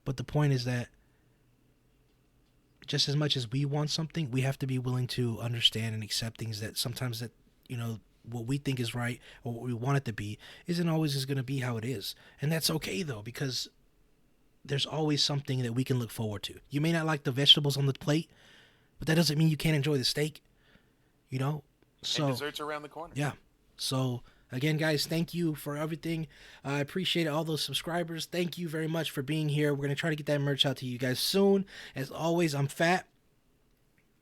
But the point is that just as much as we want something, we have to be willing to understand and accept things that sometimes that, you know, what we think is right or what we want it to be isn't always just going to be how it is. And that's okay, though, because there's always something that we can look forward to. You may not like the vegetables on the plate, but that doesn't mean you can't enjoy the steak, you know? So, and desserts around the corner. Yeah. So, again, guys, thank you for everything. I appreciate all those subscribers. Thank you very much for being here. We're going to try to get that merch out to you guys soon. As always, I'm Phat.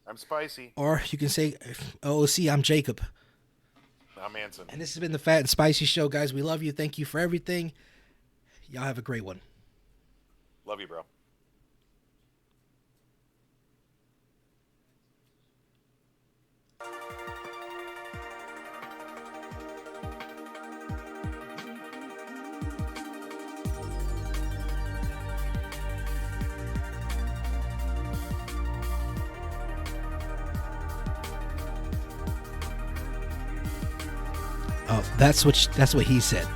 I'm Spicy. Or you can say, AAC, I'm Jacob. I'm Anson. And this has been the Phat and Spicy Show, guys. We love you. Thank you for everything. Y'all have a great one. Love you, bro. Oh, that's what he said.